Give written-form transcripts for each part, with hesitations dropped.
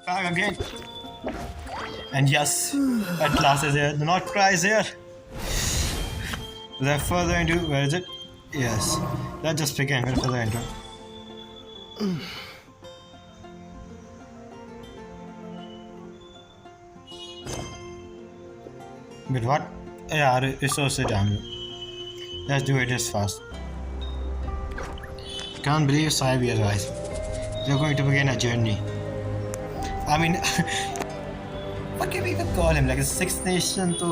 Back again. And yes, at last is here. The not cry is here. Without further ado, where is it? Yes. Let's just begin with further ado. But what? Yeah, resource damage. Let's do it this fast. Can't believe 5 years, guys. We're going to begin a journey. I mean, what can we even call him? Like a Six Nation to.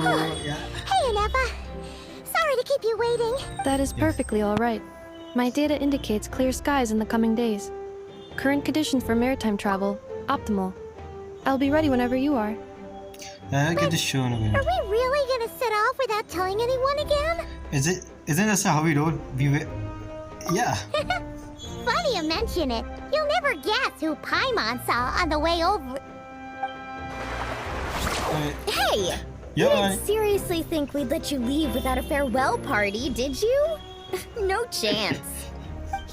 Yeah. Hey, Anepa. Sorry to keep you waiting. That is perfectly alright. My data indicates clear skies in the coming days. Current conditions for maritime travel, optimal. I'll be ready whenever you are. I'll get this shown again. Are we really gonna set off without telling anyone again? Isn't this how we do? Yeah. Funny you mention it. You'll never guess who Paimon saw on the way over. Hey! You didn't seriously think we'd let you leave without a farewell party, did you? No chance.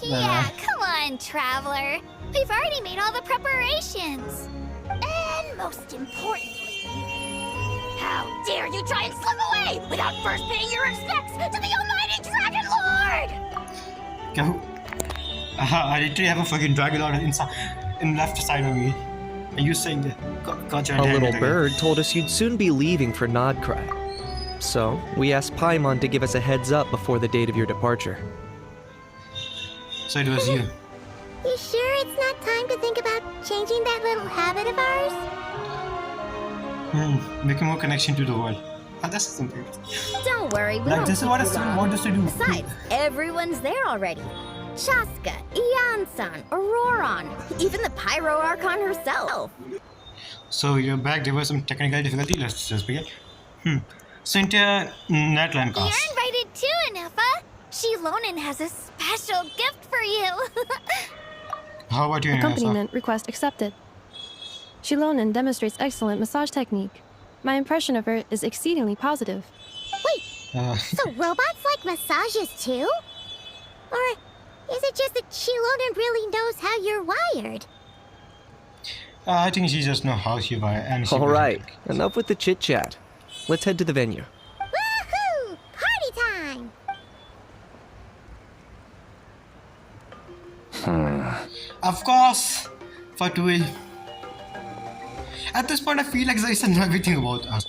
Yeah, come on, Traveler. We've already made all the preparations. And most importantly, how dare you try and slip away without first paying your respects to the almighty Dragon Lord! I literally have a fucking Dragon Lord in left side of me. Are you saying that? A little bird told us you'd soon be leaving for Nodcry. So, we asked Paimon to give us a heads up before the date of your departure. So it was you. You sure it's not time to think about changing that little habit of ours? Making more connection to the world. That's something. Don't worry, we Like won't this is keep what you I long. want us to do. Besides, everyone's there already. Chaska, Ian-san, Auroron, even the Pyro Archon herself. So you're back. There was some technical difficulty. Let's just begin. Cynthia Natlan cast. You're invited too, Anepa. Shilonen has a special gift for you. How about you, Inessa? Accompaniment request accepted. Shilonen demonstrates excellent massage technique. My impression of her is exceedingly positive. Wait, so robots like massages too? Or is it just that Shilonen really knows how you're wired? I think she just knows how she wired and she. All right, enough with the chit-chat. Let's head to the venue. Woohoo! Party time! Of course, Fatui. At this point, I feel like they know everything about us.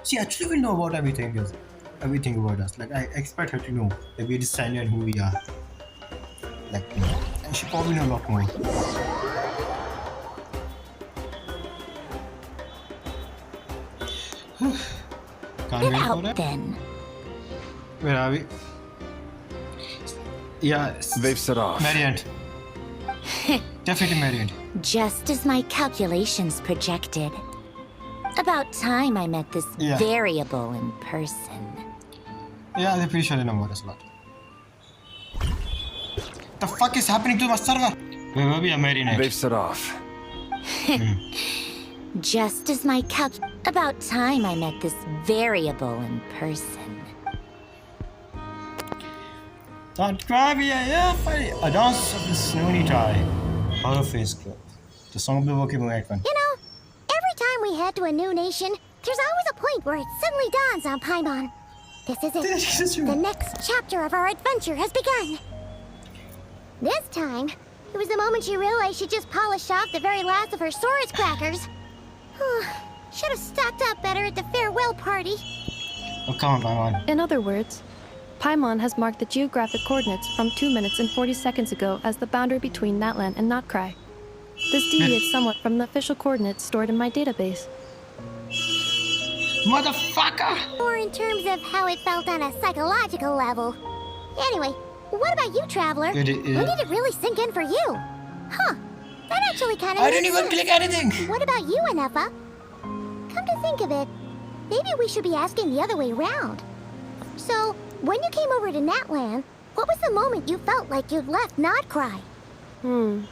She actually will know about everything about us. Like I expect her to know that we're descended and who we are. Like, and she probably know a lot more. Can't Get wait for out that. then. Where are we? Yeah, They've set off. Mariant. Definitely Mariant. Just as my calculations projected. About time I met this variable in person. Yeah, they're pretty sure they know about us a lot. The fuck is happening to my server? Where will be a Mariant? They've set off. Just as my About time I met this variable in person. Don't cry me, yeah, funny. A dance of the snowy tie. Out of face club. The song of the Pokemon icon. You know, every time we head to a new nation, there's always a point where it suddenly dawns on Paimon. This is it. The next chapter of our adventure has begun. This time, it was the moment she realized she just polished off the very last of her Saurus crackers. Should have stocked up better at the farewell party. Oh, come on, Paimon. In other words, Paimon has marked the geographic coordinates from 2 minutes and 40 seconds ago as the boundary between Natlan and Notcry. This deviates somewhat from the official coordinates stored in my database. Motherfucker! Or in terms of how it felt on a psychological level. Anyway, what about you, Traveler? When did it really sink in for you? Huh, that actually kind of I didn't even click anything! What about you, Anepa? Come to think of it, maybe we should be asking the other way round. So, when you came over to Natlan, what was the moment you felt like you'd left Nodcry? In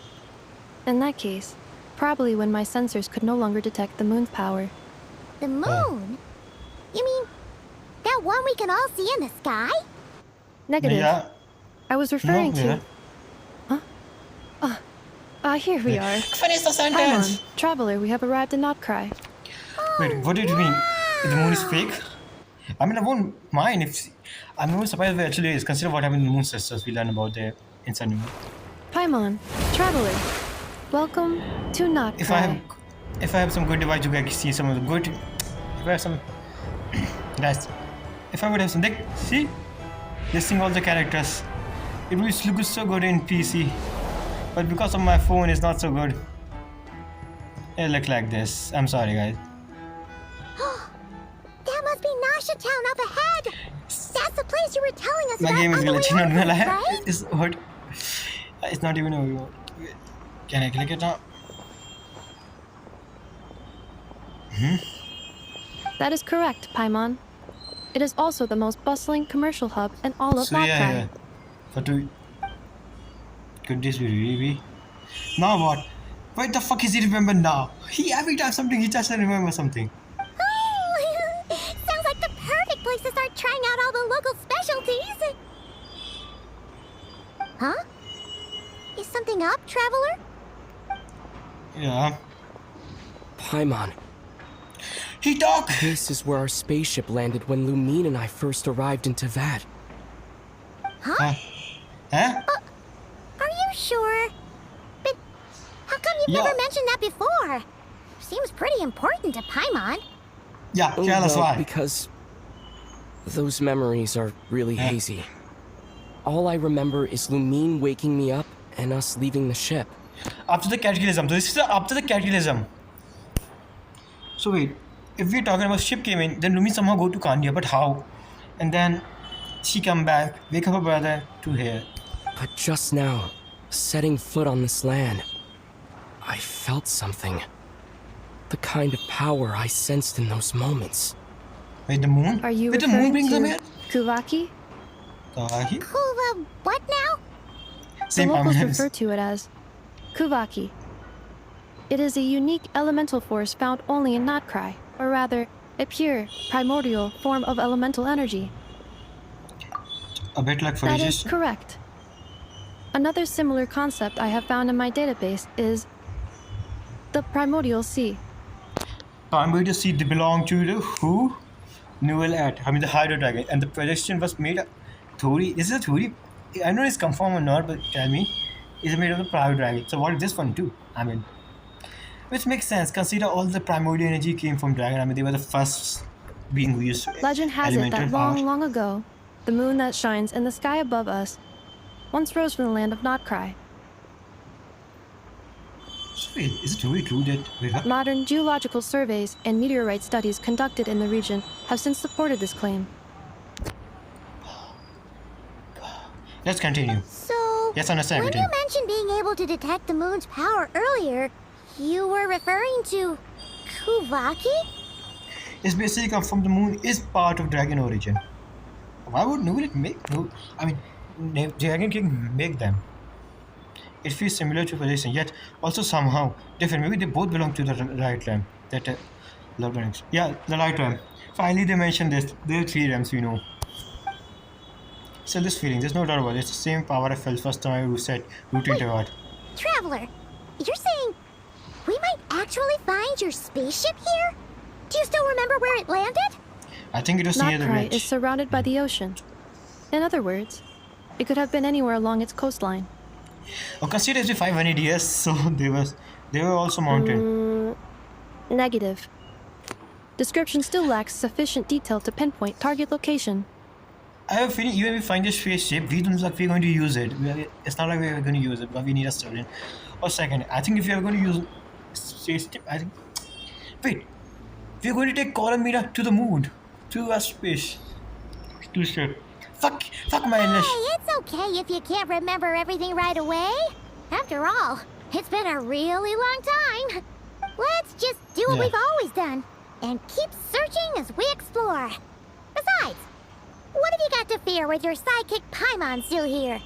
that case, probably when my sensors could no longer detect the moon's power. The moon? You mean, that one we can all see in the sky? Negative. Yeah. I was referring to... Yeah. Huh? here we are. Finish the sentence! Paimon, traveler, we have arrived in Notcry. Wait, what did you mean? The moon is fake? I mean, I won't mind if... I'm more surprised if it actually is. Consider what happened in Moon Sisters we learned about there inside the moon. Paimon, traveler, welcome to Notcry. If I have some good device, you can see some of the good... If I have some... Guys, if I would have something... See? Listing all the characters. It would look so good in PC. But because of my phone, it's not so good. It look like this. I'm sorry, guys. That must be Nasha Town up ahead. That's the place you were telling us My about game is on the way glitching on over, my right? It's what? It's not even over. Can I click it now? That is correct, Paimon. It is also the most bustling commercial hub in all of Notcry. Yeah. Could this be really be? Now what? What the fuck is he remember now? Every time something he doesn't remember something. Oh, sounds like the perfect place to start trying out all the local specialties. Huh? Is something up, traveler? Yeah. Paimon, He talk! this is where our spaceship landed when Lumine and I first arrived in Tavad. Huh? Huh? Are you sure? But how come you've Yeah. never mentioned that before? Seems pretty important to Paimon. Yeah, tell us Well, why. because those memories are really Huh? hazy. All I remember is Lumine waking me up and us leaving the ship. After the cataclysm. So this is after the cataclysm. So wait, if we're talking about ship came in, then Lumi somehow go to Kandia, but how? And then she come back, wake up her brother to here. But just now, setting foot on this land, I felt something. The kind of power I sensed in those moments. Wait, the moon? Are you Wait, the moon referring brings them to here? Kuvaki? Kawaki? Cool, what now? The Same locals names. refer to it as Kuvaki. It is a unique elemental force found only in Notcry, or rather, a pure, primordial form of elemental energy. A bit like That is Furigist. correct. Another similar concept I have found in my database is the primordial sea. Primordial seed they belong to the who? Newell at. I mean the Hydro Dragon. And the projection was made of Thori. This is a Thori. I don't know if it's confirmed or not, but tell me. Is it made of the Primordial Dragon? So what is this one too? I mean, which makes sense. Consider all the primordial energy came from Dragon. I mean, they were the first being who used Legend has it elemental that power. long, long ago, the moon that shines in the sky above us once rose from the land of Notcry. So wait, is it really true that... Wait, what? Modern geological surveys and meteorite studies conducted in the region have since supported this claim. Let's continue. So, Yes, understand when everything. you mentioned being able to detect the moon's power earlier, you were referring to Kuvaki? It's basically come from the moon is part of Dragon origin. Why would Newell make... No, I mean, Dragon King make them. It feels similar to position, yet also somehow different. Maybe they both belong to the right realm. That Lord Onyx. Yeah, the right realm. Finally, they mentioned this. There are 3 realms, we know. Still, this feeling, there's no doubt about it. It's the same power I felt first time I set root into God. Traveler, you're saying we might actually find your spaceship here? Do you still remember where it landed? I think it was near the Notcry bridge. is surrounded by the ocean. In other words, it could have been anywhere along its coastline. Oh, consider as if 500 years, so they were also mountain. Negative. Description still lacks sufficient detail to pinpoint target location. I have a feeling even if we find this spaceship, we don't look like we're going to use it. It's not like we're going to use it, but we need a student. Or second, I think if we are going to use spaceship, I think... Wait, we're going to take Colomina to the moon. To a space. To ship. Fuck my English. Hey, it's okay if you can't remember everything right away. After all, it's been a really long time. Let's just do what Yeah. we've always done and keep searching as we explore. Besides, what have you got to fear with your sidekick Paimon still here?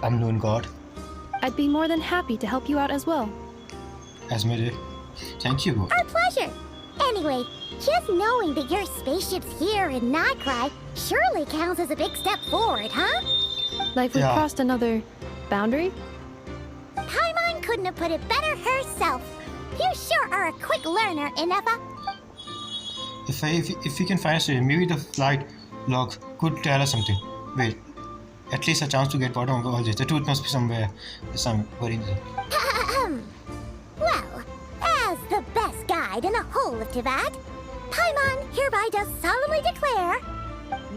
Unknown God. I'd be more than happy to help you out as well. Asmede. Thank you, bro. Our pleasure. Anyway, just knowing that your spaceship's here in Notcry surely counts as a big step forward, huh? Like we Yeah. crossed another boundary? couldn't have put it better herself. You sure are a quick learner, Inefa. If we can find a station, maybe the flight log could tell us something. Wait, at least a chance to get bottom of all this. The truth must be somewhere in there. Well, as the best guide in the whole of Teyvat, Paimon hereby does solemnly declare,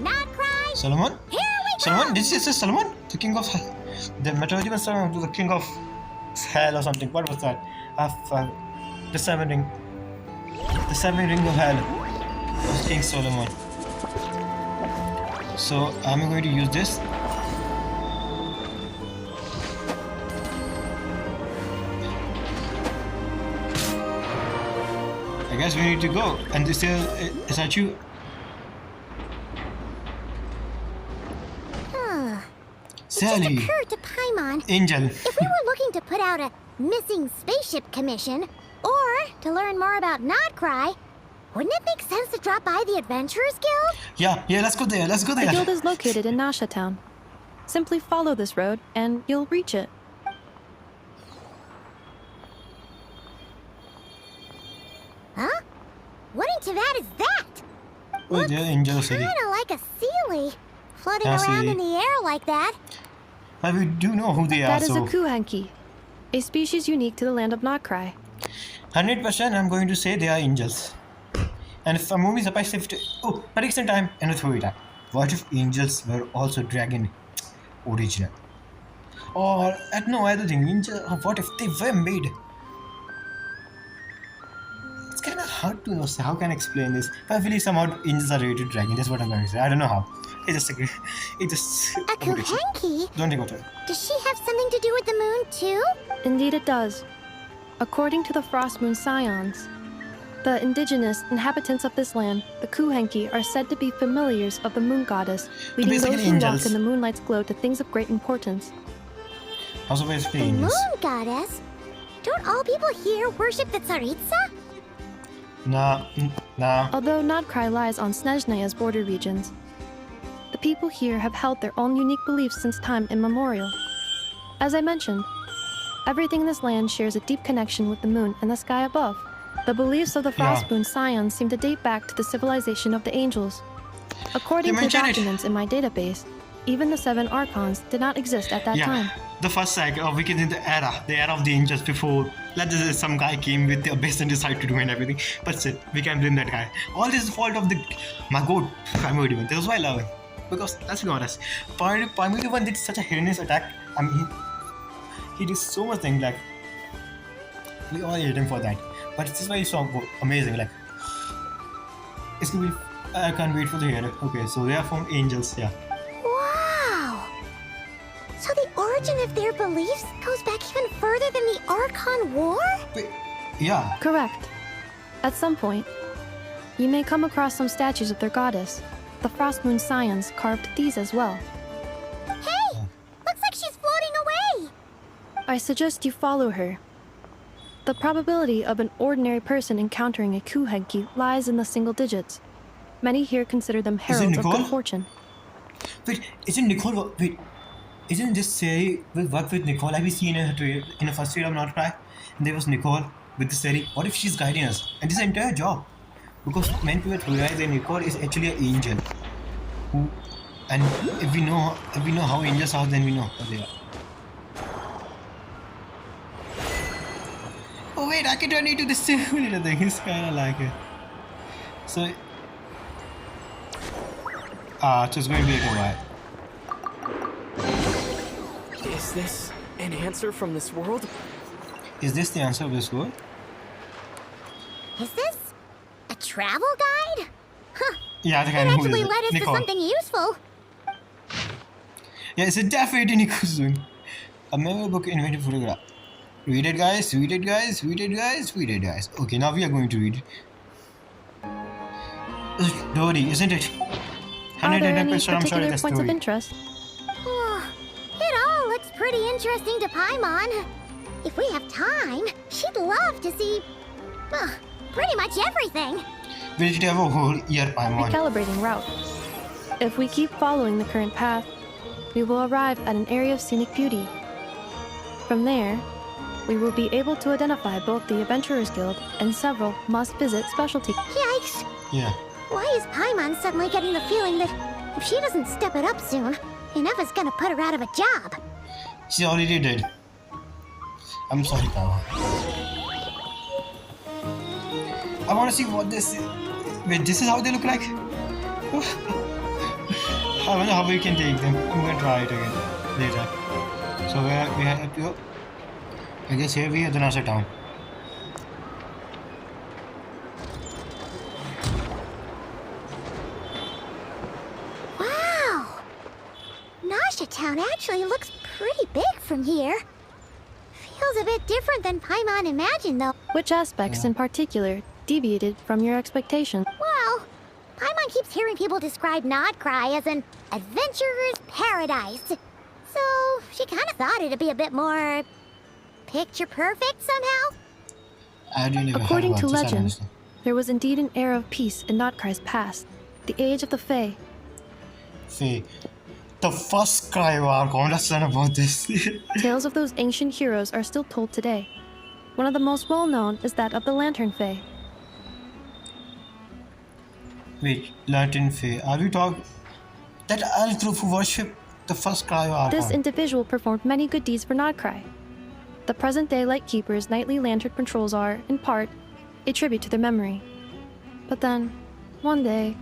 Nodcry, Solomon? here we Solomon? go! This is Solomon? The king of hell. The mythological Solomon, the king of hell or something. What was that? The seven ring. The seven ring of hell was King Solomon. So I'm going to use this. I guess we need to go. And this is that you? It just Sally. occurred to Paimon, Angel. if we were looking to put out a missing spaceship commission, or to learn more about Nodcry, wouldn't it make sense to drop by the Adventurers Guild? Yeah, let's go there. Let's go The there. guild is located in Nasha Town. Simply follow this road, and you'll reach it. Huh? What in Teyvat is that? Oh, there, Angel City. Kinda like a Sealy, floating Yeah, around Sealy. in the air like that. But we do know who they are, That is so a Kuhanki, a species unique to the land of Nodcry. 100% I'm going to say they are angels. And if a movie is supposed to prediction time and a theory time. What if angels were also dragon original? Or no, I don't think what if they were made? It's kind of hard to know. So how can I explain this? But I believe somehow angels are related to dragon. That's what I'm going to say. I don't know how. It just A Kuhanki? Don't think about it. Does she have something to do with the moon, too? Indeed it does. According to the Frost Moon Scions, the indigenous inhabitants of this land, the Kuhanki, are said to be familiars of the moon goddess, leading basically those who walk angels. in the moonlight's glow to things of great importance. Also basically The angels. moon goddess? Don't all people here worship the Tsaritsa? Nah. Although Nodcry lies on Snezhnaya's border regions, the people here have held their own unique beliefs since time immemorial. As I mentioned, everything in this land shares a deep connection with the moon and the sky above. The beliefs of the Frost Moon Scions seem to date back to the civilization of the angels. According You to mentioned it. documents in my database, even the 7 Archons did not exist at that time. The first cycle of Wicked in the era of the angels before. Let's just say some guy came with the abyss and decided to do and everything. But still, we can't blame that guy. All this is the fault of my god, Primary One. That's why I love him. Because let's be honest, Primary One did such a heinous attack. I mean, he did so much things, like we all hate him for that. But this is why he's so amazing. Like it's gonna be. I can't wait for the hero. Okay, so they are from angels. Yeah. Wow! So the origin of their beliefs goes back even further than the Archon War? Wait, yeah. Correct. At some point, you may come across some statues of their goddess. The Frost Moon Scions carved these as well. Hey! Looks like she's floating away! I suggest you follow her. The probability of an ordinary person encountering a Kuhanki lies in the single digits. Many here consider them heralds of good Nicole? fortune. Wait, isn't Nicole? Wait, isn't this Seri work with Nicole? Have you seen her in the first trailer of Nodcry? And there was Nicole with the Seri. What if she's guiding us? And this is her entire job. Because many people realize that Nicole is actually an angel. And if we know how angels are, then we know how they are. Oh wait, I can turn into this little thing. It's kind of like it. So, just going to be a while. Is this an answer from this world? Is this the answer of this word? Is this a travel guide? Huh. Yeah, the It kind of who actually is it? led us Nicole. to something useful. Yeah, it's a definitely Nicole's doing. A memory book invented photograph. Read it, guys. Read it, guys. Read it, guys. Read it, guys. Okay, now we are going to read. Dory, isn't it? Are there any 110%, I'm sorry, particular that's points of Dory. interest? It all looks pretty interesting to Paimon. If we have time, she'd love to see, pretty much everything. We should have a whole year, Paimon. Recalibrating route. If we keep following the current path, we will arrive at an area of scenic beauty. From there, we will be able to identify both the Adventurers Guild and several must-visit specialty. Yikes! Yeah. Why is Paimon suddenly getting the feeling that if she doesn't step it up soon, Ineva's gonna put her out of a job? She already did. I'm sorry, Kawa. I want to see what this is. Wait, this is how they look like? I wonder how we can take them. I'm going to try it again later. So where we have to go? I guess here we are the Nasha town. Wow! Nasha Town actually looks pretty big from here. Feels a bit different than Paimon imagined, though. Which aspects in particular deviated from your expectations? Well, Paimon keeps hearing people describe Nodcry as an adventurer's paradise. So, she kind of thought it'd be a bit more picture perfect somehow. I didn't even According heard to about this, I don't legend, understand. there was indeed an era of peace in Nodcry's past, the age of the Fae. See, the first cry of Archon, let's learn about this. Tales of those ancient heroes are still told today. One of the most well-known is that of the Lantern Fae. Wait, Latin Fae. Are we talking that elf group who worship the first cry of Archon? This individual performed many good deeds for Nodcry. The present-day Lightkeeper's nightly lantern patrols are, in part, a tribute to their memory. But then, one day,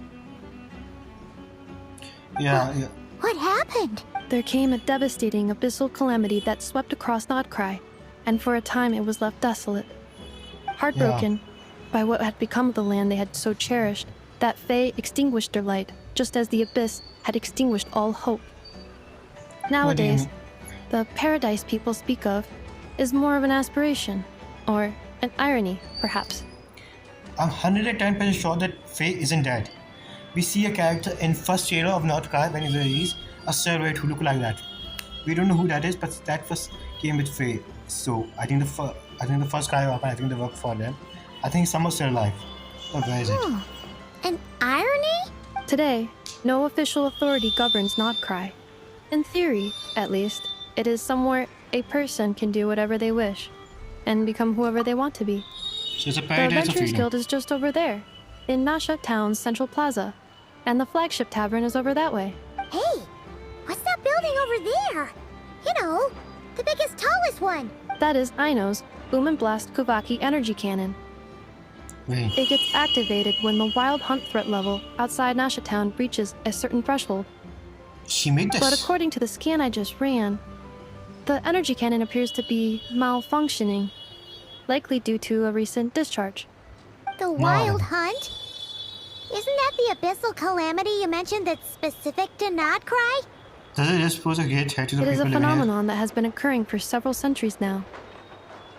Yeah. What happened? there came a devastating abyssal calamity that swept across Nodcry, and for a time it was left desolate. Heartbroken by what had become of the land they had so cherished, that Fae extinguished their light, just as the abyss had extinguished all hope. Nowadays, the paradise people speak of is more of an aspiration, or an irony, perhaps. I'm 110% sure that Faye isn't dead. We see a character in first trailer of Nodcry when he released a silhouette who look like that. We don't know who that is, but that first came with Faye. So I think the first guy up, I think they work for them. I think someone's still alive. But where is it? An irony? Today, no official authority governs Nodcry. In theory, at least, it is somewhere a person can do whatever they wish, and become whoever they want to be. So it's a The paradise of Adventurers freedom. Guild is just over there, in Nasha Town's central plaza, and the flagship tavern is over that way. Hey, what's that building over there? You know, the biggest, tallest one. That is Aino's Boom and Blast Kuvaki energy cannon. Wait, It gets activated when the wild hunt threat level outside Nasha Town reaches a certain threshold. she made this. But according to the scan I just ran, the energy cannon appears to be malfunctioning, likely due to a recent discharge. The Wild Hunt? Isn't that the abyssal calamity you mentioned that's specific to Nodcry? Does it just supposed to get hit to the It is people a living here? phenomenon that has been occurring for several centuries now.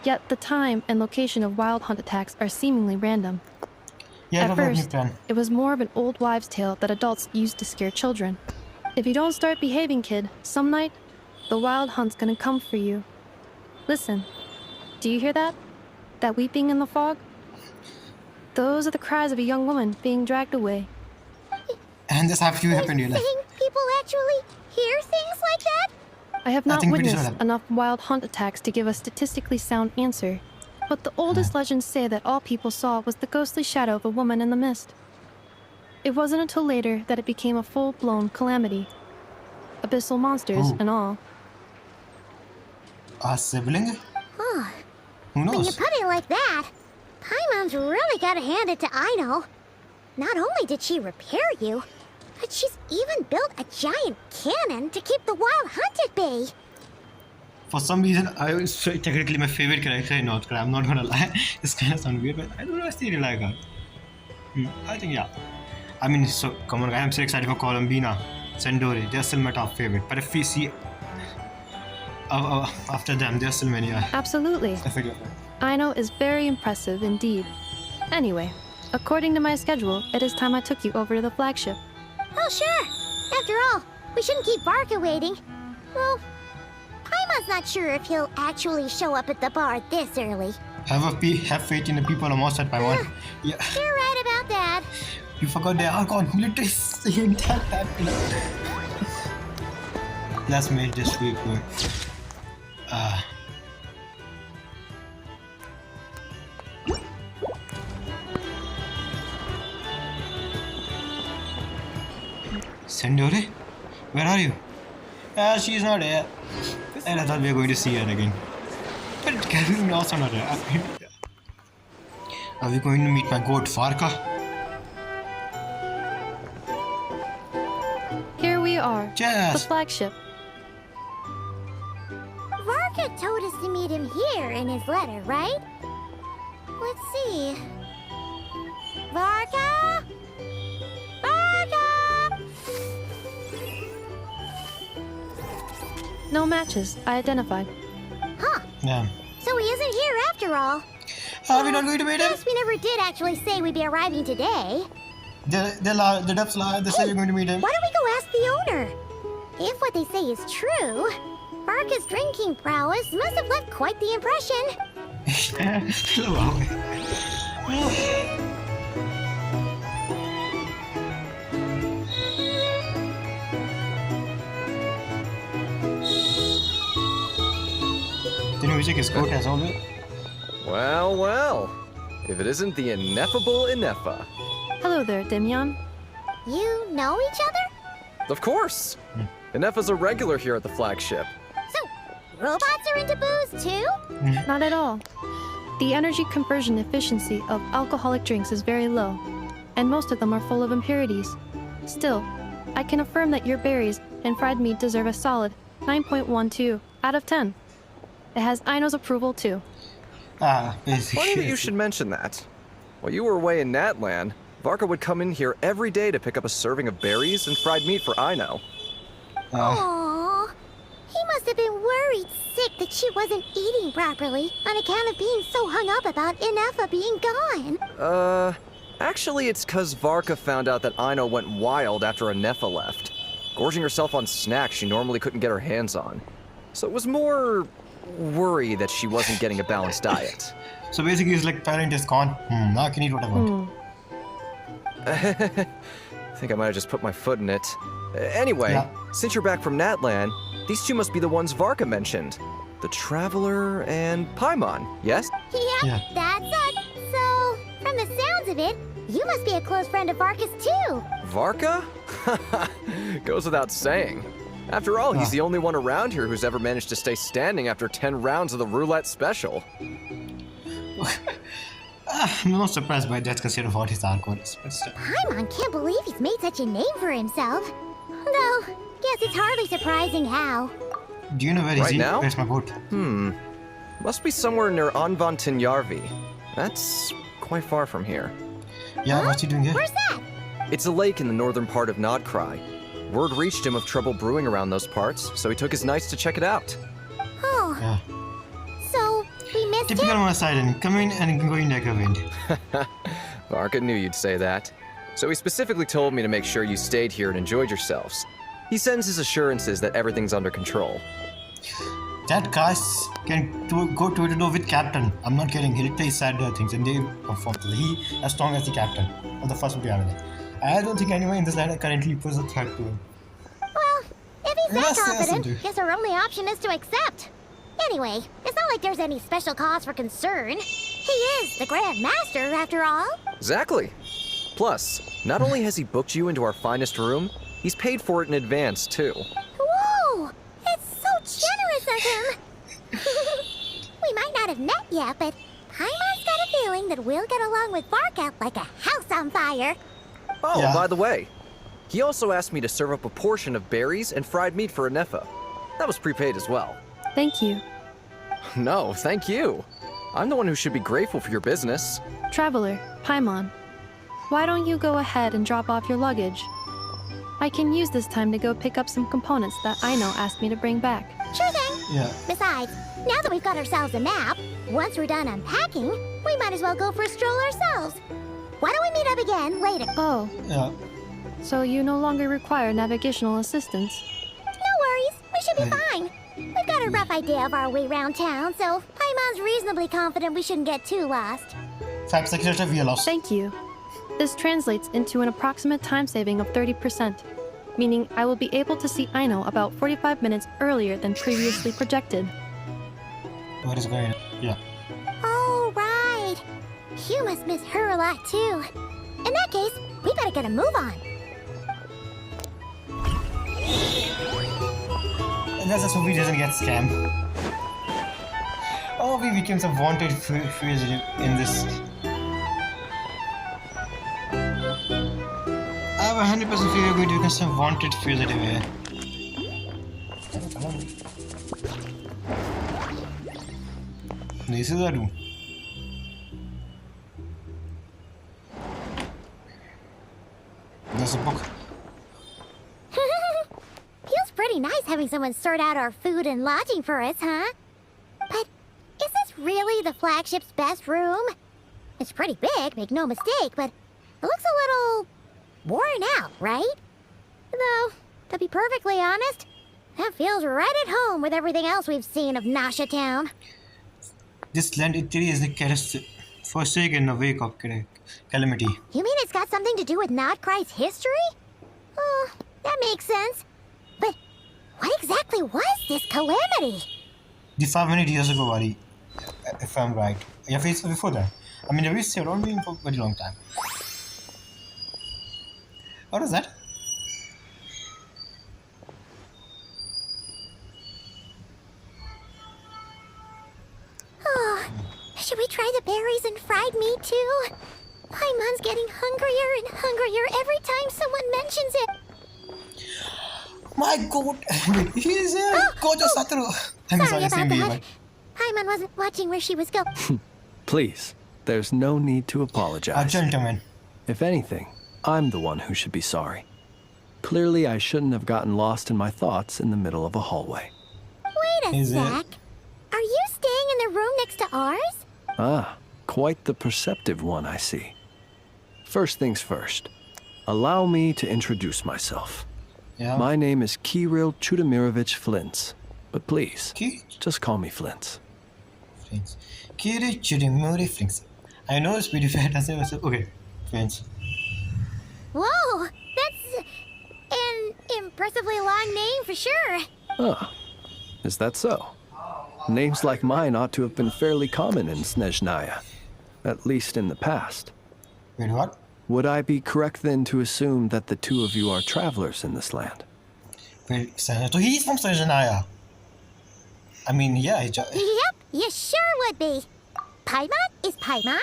Yet the time and location of wild hunt attacks are seemingly random. Yeah, At that's what we first, plan. it was more of an old wives' tale that adults used to scare children. If you don't start behaving, kid, some night, the wild hunt's gonna come for you. Listen, do you hear that? That weeping in the fog? Those are the cries of a young woman being dragged away. And this actually happened in real life. Saying people actually hear things like that? I have I not think pretty witnessed sure. enough wild hunt attacks to give a statistically sound answer, but the oldest legends say that all people saw was the ghostly shadow of a woman in the mist. It wasn't until later that it became a full-blown calamity. Abyssal monsters Oh. and all. A sibling? Huh. Who When you knows? put it like that, Paimon's really gotta hand it to Aino. Not only did she repair you, but she's even built a giant cannon to keep the wild hunt at bay. For some reason, I was technically my favorite character in Nodcry. I'm not gonna lie. This kind of sounds weird, but I don't know. I still really like her. I think yeah. I mean, so come on, guys. I'm so excited for Columbina, Sandori. They're still my top favorite. But if we see after them, there's still many. Absolutely. I figure. Aino is very impressive indeed. Anyway, according to my schedule, it is time I took you over to the flagship. Oh, sure. After all, we shouldn't keep Barca waiting. Well, Paimon's not sure if he'll actually show up at the bar this early. Have faith in the people on our side, Paimon. Yeah. You're right about that. You forgot they are gone. Literally saying that happened. Let's make this week going. Sendore? Where are you? She's not here. And I thought we were going to see her again. But Kevin also not here. Are we going to meet my goat Farka? Here we are. Yes. The flagship. Varka told us to meet him here in his letter, right? Let's see. Varka? Varka! No matches. I identified. Huh. Yeah. So he isn't here after all. Are we not going to meet him? Guess we never did actually say we'd be arriving today. The depths lie. They said you're going to meet him. Why don't we go ask the owner? If what they say is true, Varka's drinking prowess must have left quite the impression. The music is good as always. Well, well. If it isn't the ineffable Ineffa. Hello there, Demyon. You know each other? Of course. Ineffa's a regular here at the flagship. So, robots are into booze too? Not at all. The energy conversion efficiency of alcoholic drinks is very low, and most of them are full of impurities. Still, I can affirm that your berries and fried meat deserve a solid 9.12 out of 10. It has Aino's approval too. Basically. Funny that you should mention that. While you were away in Natlan, Varka would come in here every day to pick up a serving of berries and fried meat for Aino. Aww. He must have been worried sick that she wasn't eating properly on account of being so hung up about Ineffa being gone. Actually it's 'cause Varka found out that Aino went wild after Ineffa left, gorging herself on snacks she normally couldn't get her hands on. So it was more worry that she wasn't getting a balanced diet. So basically, it's like parent is gone. Now I can eat what I want. I think I might have just put my foot in it. Anyway, Yeah. since you're back from Natlan, these two must be the ones Varka mentioned. The Traveler and Paimon, yes? Yeah, that's it. So, from the sounds of it, you must be a close friend of Varka's too. Varka? Goes without saying. After all, he's the only one around here who's ever managed to stay standing after 10 rounds of the roulette special. I'm not surprised by that considering what his Archon is. But still. Paimon can't believe he's made such a name for himself. Though, guess it's hardly surprising how. Do you know where Right he? now? Where's my boat? Must be somewhere near Anvantinyarvi. That's quite far from here. Yeah, what's he doing here? Where's that? It's a lake in the northern part of Nodcry. Word reached him of trouble brewing around those parts, so he took his knights to check it out. Oh, Yeah. so we missed Typical him? One-sided. Come in and go in like a wind. Varka knew you'd say that. So he specifically told me to make sure you stayed here and enjoyed yourselves. He sends his assurances that everything's under control. That guy can go toe to toe with Captain. I'm not kidding. He literally said things and they performed. He as strong as the Captain of the first movie. I don't think anyone in this land currently poses a threat to him. Well, if he's that Yes, yes, confident, indeed. guess our only option is to accept. Anyway, it's not like there's any special cause for concern. He is the Grand Master, after all. Exactly. Plus, not only has he booked you into our finest room, he's paid for it in advance, too. Whoa! It's so generous of him! We might not have met yet, but Paimon's got a feeling that we'll get along with Varka like a house on fire. Oh, Yeah. by the way, he also asked me to serve up a portion of berries and fried meat for Ineffa. That was prepaid as well. Thank you. No, thank you. I'm the one who should be grateful for your business. Traveler, Paimon, why don't you go ahead and drop off your luggage? I can use this time to go pick up some components that Aino asked me to bring back. Sure thing. Yeah. Besides, now that we've got ourselves a map, once we're done unpacking, we might as well go for a stroll ourselves. Why don't we meet up again later? Oh, Yeah. so you no longer require navigational assistance. No worries, we should be fine. We've got a rough idea of our way around town, so Paimon's reasonably confident we shouldn't get too lost. 5 seconds left, we are lost. Thank you. This translates into an approximate time saving of 30%, meaning I will be able to see Aino about 45 minutes earlier than previously projected. What is going on? Yeah. Oh, right. You must miss her a lot, too. In that case, we better get a move on. And that's just so he doesn't get scammed. Oh, we became some wanted fugitive in this. I have a 100% fear we're going to become some wanted fugitive here. This is a room. There's a book. Feels pretty nice having someone sort out our food and lodging for us, huh? But is this really the flagship's best room? It's pretty big, make no mistake, but it looks a little worn out, right? Though, to be perfectly honest, that feels right at home with everything else we've seen of Nasha Town. This land Italy is the forsaken in the wake of calamity. You mean it's got something to do with Nodcry's history? Oh, that makes sense. But what exactly was this calamity? The 500 years ago, buddy, if I'm right. Yeah, it's before that. I mean, we stayed around for a very long time. What is that? Oh, should we try the berries and fried meat too? Paimon's getting hungrier and hungrier every time someone mentions it. My god! He's a Gojo Satoru! I'm Sorry about saying that. Paimon wasn't watching where she was going. Please, there's no need to A apologize. gentleman. If anything, I'm the one who should be sorry. Clearly, I shouldn't have gotten lost in my thoughts in the middle of a hallway. Wait a Is it? sec. Are you staying in the room next to ours? Ah, quite the perceptive one, I see. First things first, allow me to introduce myself. Yeah. My name is Kirill Chudamirovich Flintz, but please, Ki- just call me Flintz. Friends. Kiri Chudimuri Flings. I know it's pretty fat as I was. Okay, friends. Whoa, that's an impressively long name for sure. Ah, is that so? Names like mine ought to have been fairly common in Snezhnaya, at least in the past. Wait, what? Would I be correct then to assume that the two of you are travelers in this land? Wait, so he's from Snezhnaya. I mean, yeah, Yep, you sure would be. Paimon is Paimon,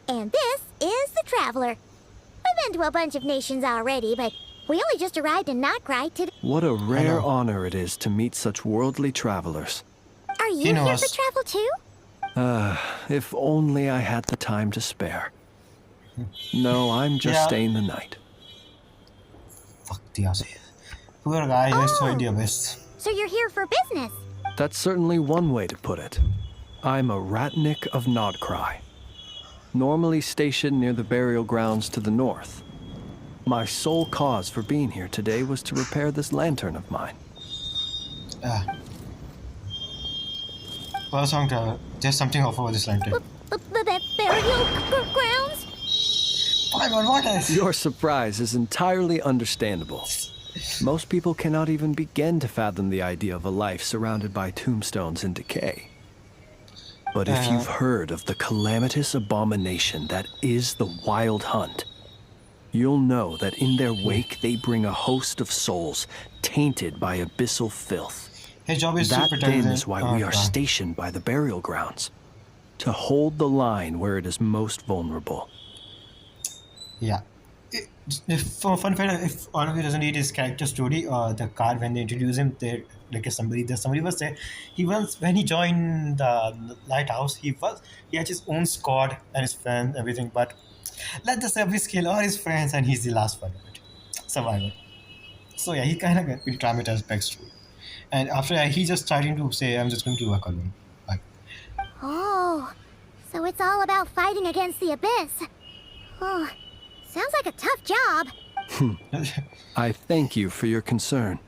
and this is the Traveler. We've been to a bunch of nations already, but we only just arrived in Notcry today. What a rare know. honor it is to meet such worldly travelers. Are you He here knows. for travel too? If only I had the time to spare. No, I'm just Yeah. staying the night. fuck the ass. Poor guy, he has no Oh. idea best. So you're here for business? That's certainly one way to put it. I'm a Ratnik of Nodcry, normally stationed near the burial grounds to the north. My sole cause for being here today was to repair this lantern of mine. First song travel. There's something off over this lantern. Burial grounds? My god, what is? Your surprise is entirely understandable. Most people cannot even begin to fathom the idea of a life surrounded by tombstones and decay. But if you've heard of the calamitous abomination that is the Wild Hunt, you'll know that in their wake they bring a host of souls tainted by abyssal filth. His job is to That protect then the- is why we are God. stationed by the burial grounds, to hold the line where it is most vulnerable. Yeah. For fun fact, if all of you doesn't read his character story or the card when they introduce him, there somebody was there. He once when he joined the lighthouse, he had his own squad and his friends, everything. But let's just say we kill all his friends and he's the last one of it, survivor. So yeah, he kind of got pretty traumatized backstory. And after that, he just starting to say, "I'm just going to work alone." Like, Oh, so it's all about fighting against the abyss. Oh, sounds like a tough job. I thank you for your concern.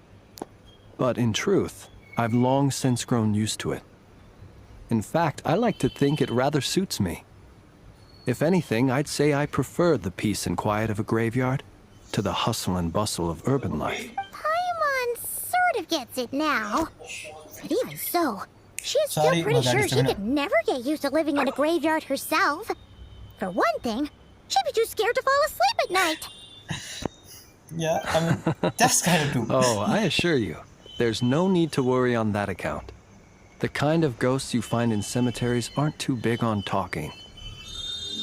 But in truth, I've long since grown used to it. In fact, I like to think it rather suits me. If anything, I'd say I prefer the peace and quiet of a graveyard to the hustle and bustle of urban life. Paimon sort of gets it now. But even so, she's Sorry, still pretty my dad sure is she doing could never get used to living in a graveyard herself. For one thing, she'd be too scared to fall asleep at night. Yeah, I mean, that's kind of true. Oh, I assure you, there's no need to worry on that account. The kind of ghosts you find in cemeteries aren't too big on talking.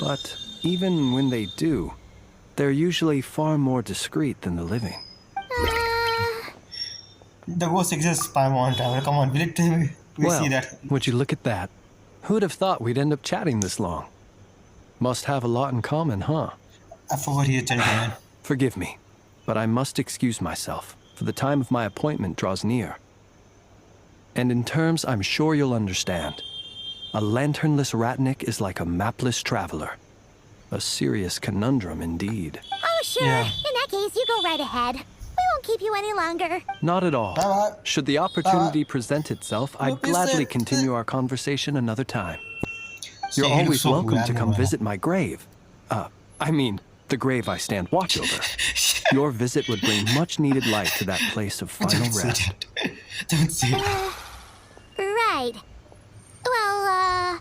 But even when they do, they're usually far more discreet than the living. The ghost exists, Paimon Traveler. Come on, we see that. Would you look at that? Who'd have thought we'd end up chatting this long? Must have a lot in common, huh? I forgot he is gentleman. Forgive me, but I must excuse myself, for the time of my appointment draws near. And in terms I'm sure you'll understand, a lanternless ratnik is like a mapless traveler. A serious conundrum indeed. Oh, sure. Yeah. In that case, you go right ahead. We won't keep you any longer. Not at all. Bye-bye. Should the opportunity present itself, I'd Okay, gladly sir. continue our conversation another time. You're See, he looks always so welcome to random, come man. visit my grave. I mean, the grave I stand watch over. Your visit would bring much needed light to that place of final Don't say rest. that. Don't say that. Right. Well,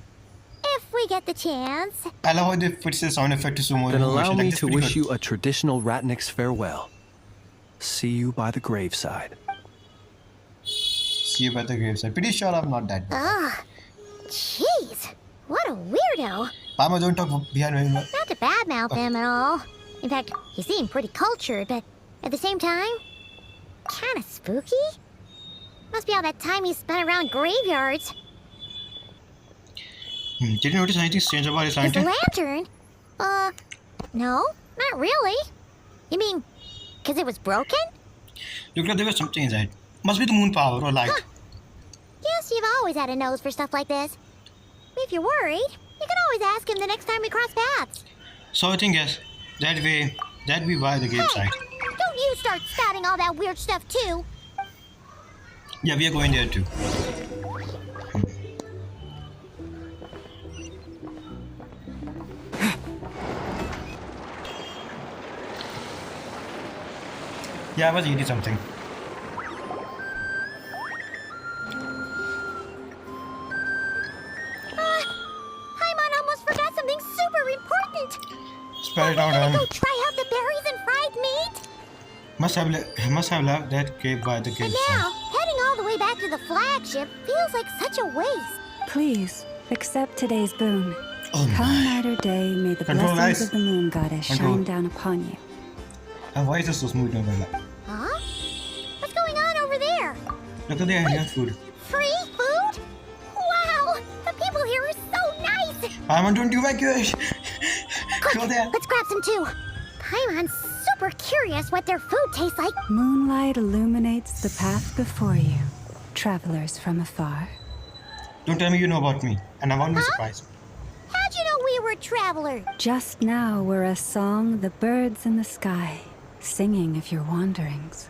if we get the chance. I love how they put the sound effect to sumo. Then allow Like, me that's to pretty wish good. you a traditional ratnik's farewell. See you by the graveside. See you by the graveside. Pretty sure I'm not that bad. Ugh. Jeez. What a weirdo. Paimon, don't talk behind me. Not to badmouth him at all. In fact, he seemed pretty cultured, but at the same time, kind of spooky. Must be all that time he spent around graveyards. Did you notice anything strange about his His lantern? lantern? No, not really. You mean, because it was broken? Looked like there was something inside. Must be the moon power or light. Huh. Guess you've always had a nose for stuff like this. If you're worried, you can always ask him the next time we cross paths. So I think yes, that we by the graveside. Hey, don't you start spouting all that weird stuff too. Yeah, we are going there too. Yeah, I was eating something. Paimon almost forgot something super important. Spell it Are out, we gonna man. go try out the berries and fried meat? Must have left that cave by the But graveside. now, heading all the way back to the flagship feels like such a waste. Please, accept today's boon. Oh Come my. night or day, may the Control, blessings guys. of the moon goddess Control. shine down upon you. And why is this so smooth now, Bella? Huh? What's going on over there? Look at the area food. Free food? Wow! The people here are so nice! Paimon, don't you evacuate! Go there. Let's grab some too. Paimon's super curious what their food tastes like. Moonlight illuminates the path before you, travelers from afar. Don't tell me you know about me, and I won't be surprised. How'd you know we were travelers? Just now were a song the birds in the sky, singing of your wanderings.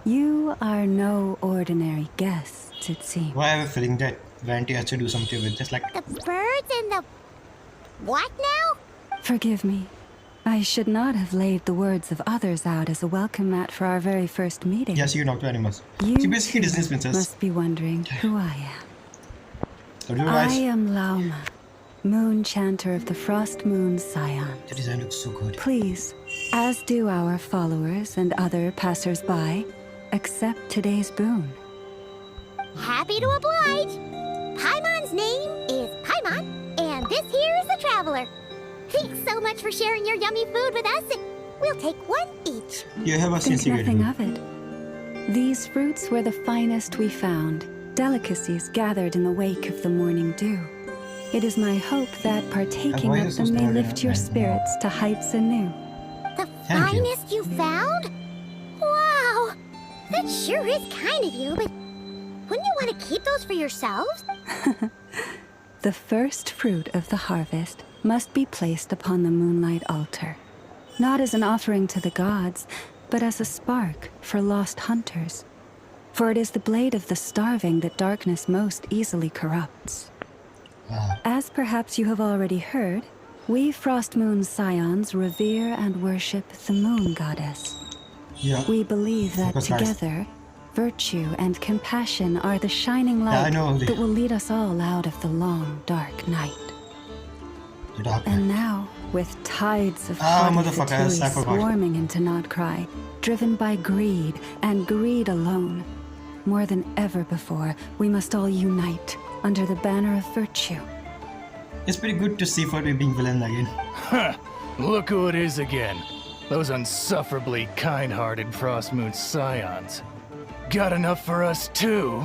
You are no ordinary guests, it seems. Why I have a feeling that Vanty has to do something with this, like, The birds and the... What now? Forgive me. I should not have laid the words of others out as a welcome mat for our very first meeting. yes, you talk to animals. You She basically too Disney's princess. must be wondering who I am. So do you I guys? am Lauma, moon chanter of the Frost Moon Scion. The design looks so good. Please, as do our followers and other passers-by, accept today's boon. Happy to oblige. Paimon's name is Paimon, and this here is the traveler. Thanks so much for sharing your yummy food with us. We'll take one each. You have a Think sincere nothing of it. These fruits were the finest we found, delicacies gathered in the wake of the morning dew. It is my hope that partaking why of is it so them may small, lift your yeah? spirits to heights anew. The Thank you. finest you found? Wow, that sure is kind of you, but wouldn't you want to keep those for yourselves? The first fruit of the harvest must be placed upon the moonlight altar, not as an offering to the gods, but as a spark for lost hunters. For it is the blade of the starving that darkness most easily corrupts. As perhaps you have already heard, we Frost Moon Scions revere and worship the moon goddess. Yeah. We believe that Focus, guys. together, virtue and compassion are the shining Yeah, I light know. that will lead us all out of the long, dark night. The dark And now, with tides of Ah, haughty motherfucker, I Fatui forgot. swarming into Nodcry, driven by greed, and greed alone. More than ever before, we must all unite under the banner of virtue. It's pretty good to see Fatui being villain again. Huh. Look who it is again. Those unsufferably kind-hearted Frostmoon scions. Got enough for us too?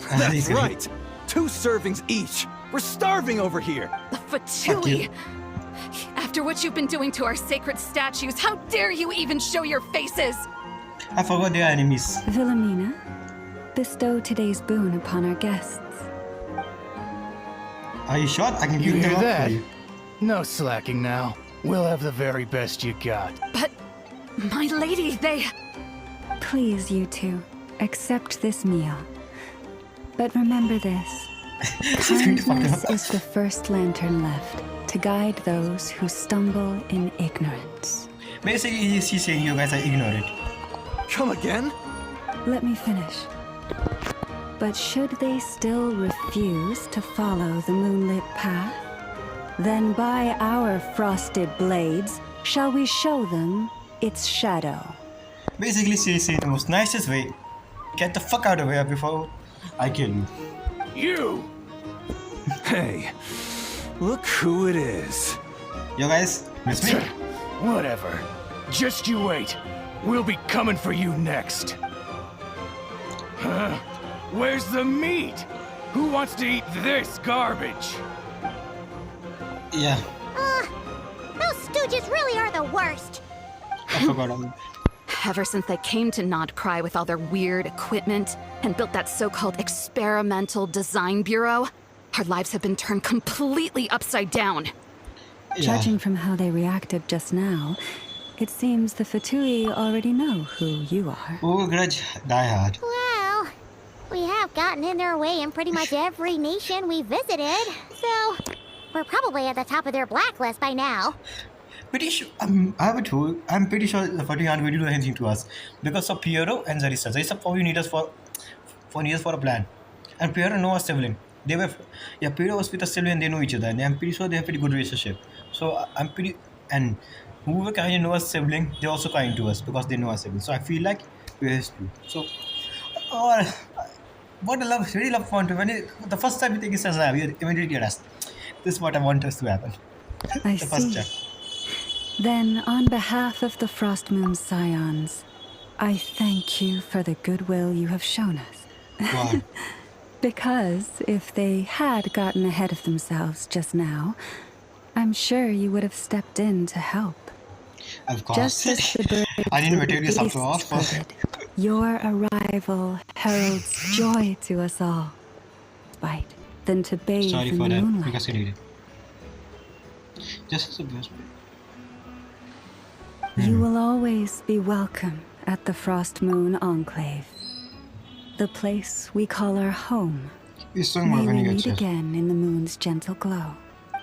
He's That's gonna- right. 2 servings each. We're starving over here. Fatui! After what you've been doing to our sacred statues, how dare you even show your faces? I forgot they are enemies. Wilhelmina, bestow today's boon upon our guests. Are you sure? I can You give them hear up that? for you. No slacking now. We'll have the very best you got. But, my lady, they... Please, you two, accept this meal. But remember this. She's going to fuck them Kindness up. is the first lantern left to guide those who stumble in ignorance. Basically, she's saying you guys are ignorant. Come again? Let me finish. But should they still refuse to follow the moonlit path, then by our frosted blades shall we show them its shadow. Basically, she's saying the most nicest way. Get the fuck out of here before I kill you. You! Hey, look who it is. You guys, miss me? Whatever. Just you wait. We'll be coming for you next. Huh? Where's the meat? Who wants to eat this garbage? Yeah, Those stooges really are the worst. I forgot all that. Ever since they came to Nodcry with all their weird equipment and built that so-called experimental design bureau, our lives have been turned completely upside down. Yeah. Judging from how they reacted just now, it seems the Fatui already know who you are. Oh, grudge, die hard. Well, we have gotten in their way in pretty much every nation we visited, so we're probably at the top of their blacklist by now. Pretty sure, I have a tool. I'm pretty sure the Fatui aren't going to do anything to us because of Piero and Zarissa. Zarissa probably need us for a plan. And Piero knows a sibling. Piero was with a sibling and they know each other. And I'm pretty sure they have a pretty good relationship. So and whoever kind of knows a sibling, they're also kind to us because they know our sibling. So I feel like we're his too. So, what I love, really love fun to the first time we take it as we immediately get asked. This is what I want us to happen. I The first see. chat. Then, on behalf of the Frostmoon Scions, I thank you for the goodwill you have shown us. Wow. Because if they had gotten ahead of themselves just now, I'm sure you would have stepped in to help. Of course. Just as the birds I didn't in the material after all. east put it, your arrival heralds joy to us all. Spite than to bathe Sorry in for the that, moonlight. because I need it. Just as a best. You will always be welcome at the Frost Moon Enclave. The place we call our home. It's so more May when we you get meet here. again in the moon's gentle glow.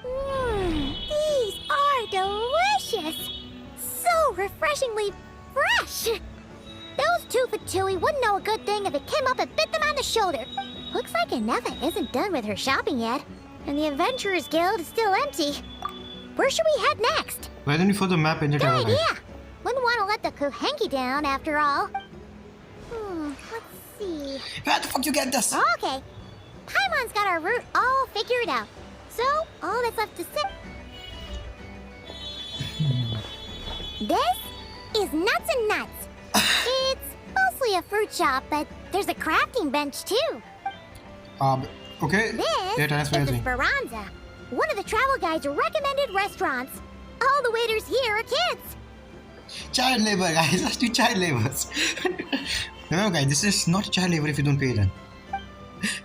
These are delicious! So refreshingly fresh! Those two Fatui wouldn't know a good thing if it came up and bit them on the shoulder. Looks like Inefa isn't done with her shopping yet, and the Adventurers Guild is still empty. Where should we head next? Why don't you follow the map and Good just have a idea! ride? Wouldn't want to let the Kuhenki down after all. Let's see. Where the fuck you get this? Okay. Paimon's got our route all figured out. So, all that's left to say... This is Nuts and Nuts. It's mostly a fruit shop, but there's a crafting bench too. Okay. This Data is the transparency. Speranza, one of the travel guide's recommended restaurants. All the waiters here are kids. Child labor, guys. Let's do child labors. No, guys, this is not child labor if you don't pay them.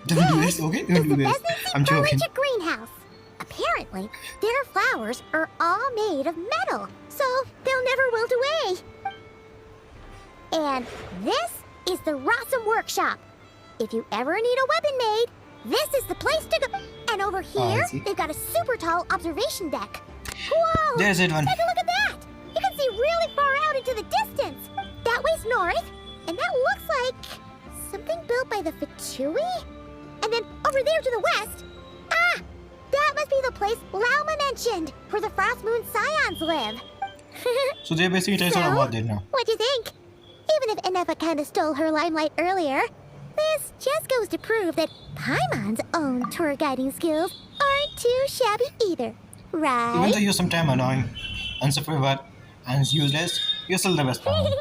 Don't do this, okay? Don't do this. I'm joking. Foliage greenhouse. Apparently, their flowers are all made of metal, so they'll never wilt away. And this is the Rossum Workshop. If you ever need a weapon made, this is the place to go. And over I here, see. they've got a super tall observation deck. Whoa! There's it one. Take a look at that! You can see really far out into the distance. That way's north, and that looks like something built by the Fatui. And then over there to the west, that must must be the place Lauma mentioned, where the Frost Moon Scions live. So they're basically telling us about that now. What do you think? Even if Enefa kind of stole her limelight earlier, this just goes to prove that Paimon's own tour guiding skills aren't too shabby either, right? Even though you're sometimes annoying, unsupportive, and useless, you're still the best Paimon.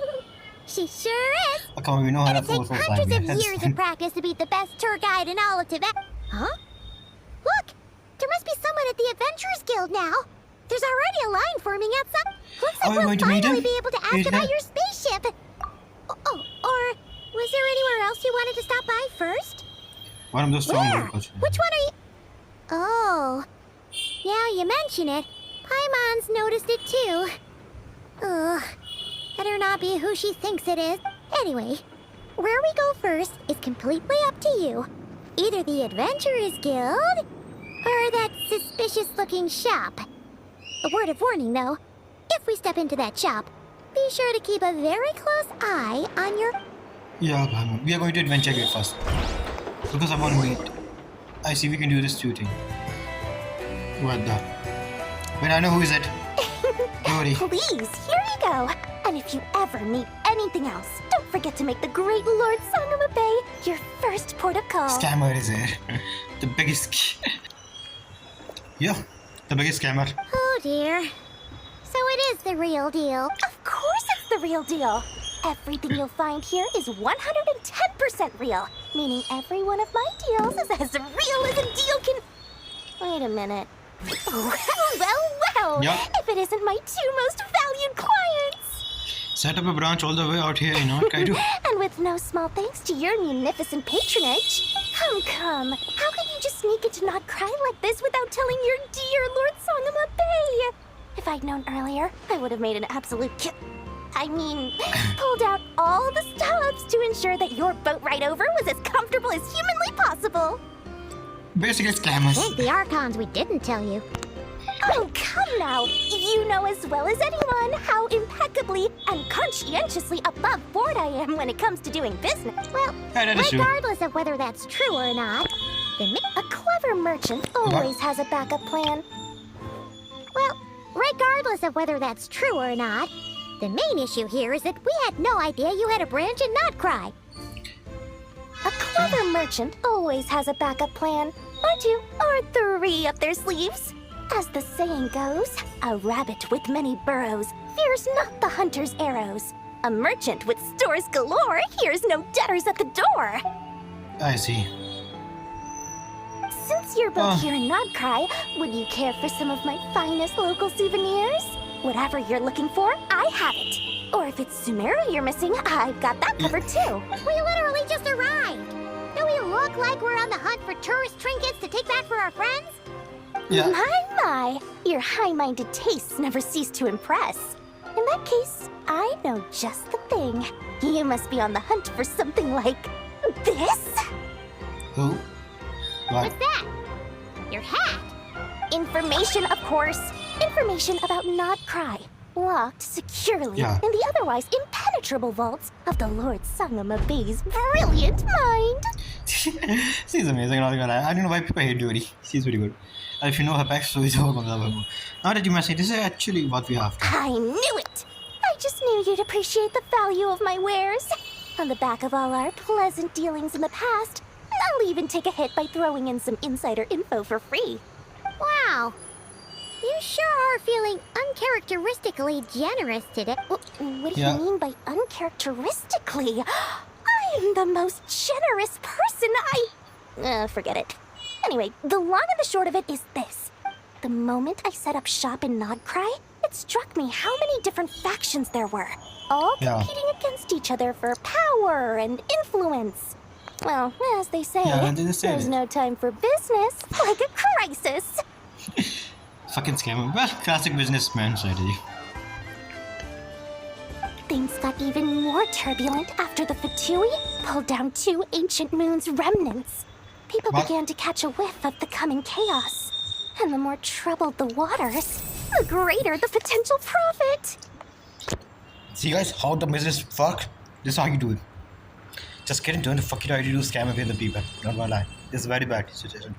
She sure is. Oh, come on, we know how to It fool takes for hundreds 5 of minutes. years of practice to be the best tour guide in all of Tibet. Huh? Look! There must be someone at the Adventurers Guild now. There's already a line forming outside. Looks Are like we we'll going to meet finally him? be able to ask He's about there. your spaceship. Oh, or was there anywhere else you wanted to stop by first? One of those strong Where? workers. Which one are you? Oh. Now you mention it. Paimon's noticed it too. Ugh. Better not be who she thinks it is. Anyway, where we go first is completely up to you. Either the Adventurers Guild, or that suspicious-looking shop. A word of warning, though. If we step into that shop, be sure to keep a very close eye on your... Yeah, Paimon. We are going to Adventure Gate first. Because I want to meet. I see we can do this shooting. What the? When I know who is it. Don't worry. Please, here you go. And if you ever need anything else, don't forget to make the great Lord Sangama Bay your first port of call. Scammer is there. The biggest... Yeah, the biggest scammer. Oh dear. So it is the real deal. Of course it's the real deal. Everything you'll find here is 110% real. Meaning every one of my deals is as real as a deal can... Wait a minute. Well. Yeah. If it isn't my two most valued clients. Set up a branch all the way out here, you know, Kaido. And with no small thanks to your munificent patronage. Come. How can you just sneak into Not Cry like this without telling your dear Lord Sangama Bay? If I'd known earlier, I would have made an absolute pulled out all the stops to ensure that your boat ride over was as comfortable as humanly possible. Basically scammers. Thank the Archons we didn't tell you. Oh, come now. You know as well as anyone how impeccably and conscientiously above board I am when it comes to doing business. Well, Yeah, that is true. regardless of whether that's true or not, a clever merchant always has a backup plan. Well, regardless of whether that's true or not, the main issue here is that we had no idea you had a branch in Not Cry. A clever merchant always has a backup plan, or two, or three up their sleeves. As the saying goes, a rabbit with many burrows fears not the hunter's arrows. A merchant with stores galore hears no debtors at the door. I see. Since you're both here in Not Cry, would you care for some of my finest local souvenirs? Whatever you're looking for, I have it. Or if it's Sumeru you're missing, I've got that covered too. We literally just arrived. Do we look like we're on the hunt for tourist trinkets to take back for our friends? Yeah. My. Your high-minded tastes never cease to impress. In that case, I know just the thing. You must be on the hunt for something like this? Who? What? What's that? Your hat. Information, of course. Information about Not Cry. Locked securely Yeah. in the otherwise impenetrable vaults of the Lord Sangama Bay's brilliant mind. She's amazing, not gonna lie. I don't know why people hate Dory. She's very good. And if you know her backstory, so comes up more. Now that you mention, this is actually what we have. I knew it! I just knew you'd appreciate the value of my wares. On the back of all our pleasant dealings in the past, I'll even take a hit by throwing in some insider info for free. Wow. You sure are feeling uncharacteristically generous today. What do Yeah. you mean by uncharacteristically? I'm the most generous person forget it. Anyway, the long and the short of it is this. The moment I set up shop in Not Cry, it struck me how many different factions there were. All Yeah. competing against each other for power and influence. Well, as they say, Yeah, they just say there's it. no time for business like a crisis. Fucking scammer. Well, classic businessman strategy. Things got even more turbulent after the Fatui pulled down 2 ancient moon's remnants. People What? began to catch a whiff of the coming chaos. And the more troubled the waters, the greater the potential profit. See guys, how the business fuck? This is how you do it. Just get into it, fuck it, how you do scam away the people. Not gonna lie. This is very bad situation.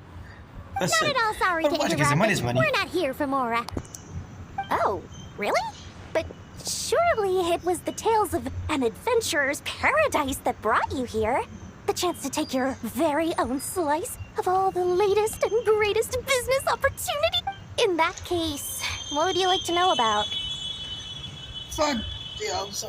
That's Not it. at all sorry But to what, interrupt. money is money. We're not here for Mora. Oh, really? But surely it was the tales of an adventurer's paradise that brought you here. The chance to take your very own slice of all the latest and greatest business opportunity. In that case, what would you like to know about? Fuck the answer.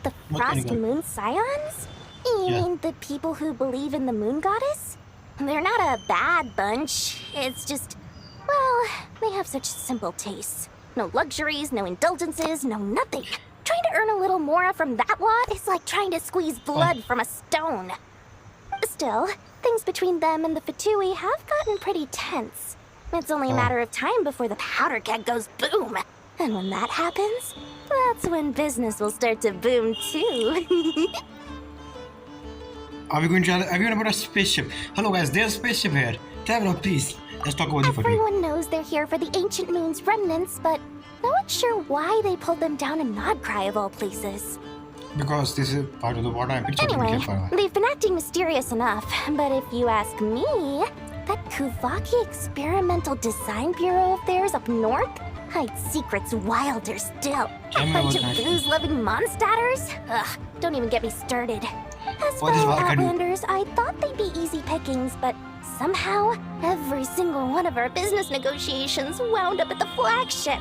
The What kind of Frost guy? Moon Scions? You Yeah. mean the people who believe in the moon goddess? They're not a bad bunch. It's just, well, they have such simple tastes. No luxuries, no indulgences, no nothing. Trying to earn a little more from that lot is like trying to squeeze blood from a stone. Still, things between them and the Fatui have gotten pretty tense. It's only a matter of time before the powder keg goes boom. And when that happens, that's when business will start to boom too. Are we going about a spaceship? Hello guys, there's a spaceship here. Traveler, please. Let's talk about the Fatui. Everyone knows they're here for the ancient moon's remnants, but no one's sure why they pulled them down in Nodcry of all places. Because this is part of the water. I'm pretty sure we Anyway, can find they've been acting mysterious enough, but if you ask me, that Kuvaki Experimental Design Bureau of theirs up north hides secrets wilder still. Tell A me bunch about of that. booze-loving monsters? Ugh, don't even get me started. As for What is Valka do? Outlanders, I thought they'd be easy pickings, but somehow, every single one of our business negotiations wound up at the flagship.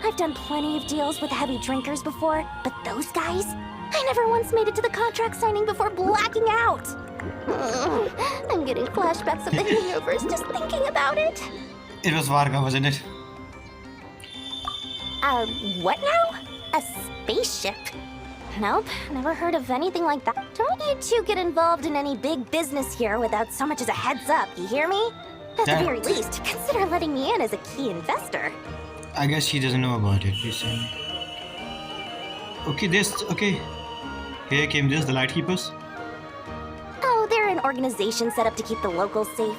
I've done plenty of deals with heavy drinkers before, but those guys? I never once made it to the contract signing before blacking out. I'm getting flashbacks of the hangovers just thinking about it. It was Varga, wasn't it? What now? A spaceship? Nope, never heard of anything like that. Don't you two get involved in any big business here without so much as a heads up, you hear me? At the very least, consider letting me in as a key investor. I guess he doesn't know about it. He's saying. Okay, okay. Here came this, the Lightkeepers. Oh, they're an organization set up to keep the locals safe.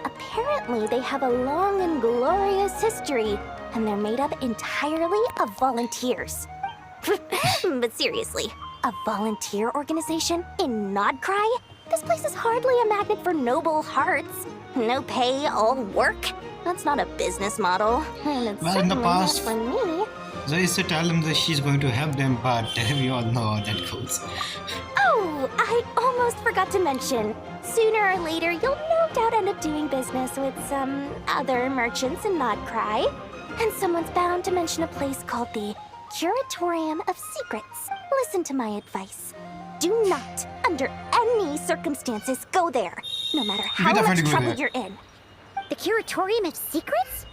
Apparently, they have a long and glorious history, and they're made up entirely of volunteers. But seriously, a volunteer organization in Nodcry? This place is hardly a magnet for noble hearts. No pay, all work. That's not a business model, and it's Well, in the certainly past- not for me. Zoe used to tell them that she's going to help them, but we all know how that goes. Oh, I almost forgot to mention. Sooner or later, you'll no doubt end up doing business with some other merchants in Nodcry. And someone's bound to mention a place called the Curatorium of Secrets. Listen to my advice. Do not, under any circumstances, go there, no matter how definitely much go trouble there. you're in. The Curatorium of Secrets?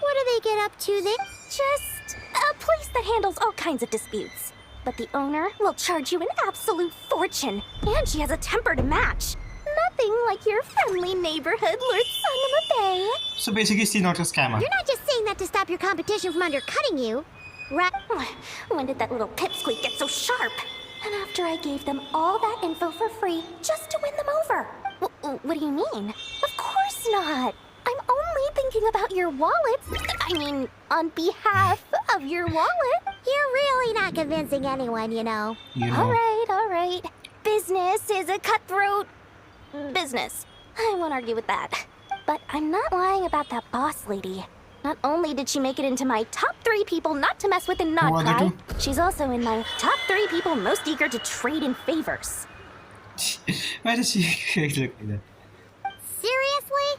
What do they get up to there? Just a place that handles all kinds of disputes. But the owner will charge you an absolute fortune, and she has a temper to match. Nothing like your friendly neighborhood Lord Sangama Bay. So basically, she's not a scammer. You're not just saying that to stop your competition from undercutting you, right? When did that little pipsqueak get so sharp? And after I gave them all that info for free just to win them over. What do you mean? Of course not. I'm only thinking about your wallet. I mean, on behalf of your wallet. You're really not convincing anyone, you know. You know. All right. Business is a cutthroat business. I won't argue with that. But I'm not lying about that boss lady. Not only did she make it into my top 3 people not to mess with in Who are the Nodcry, two? she's also in my top 3 people most eager to trade in favors. Why does she look like that? Seriously?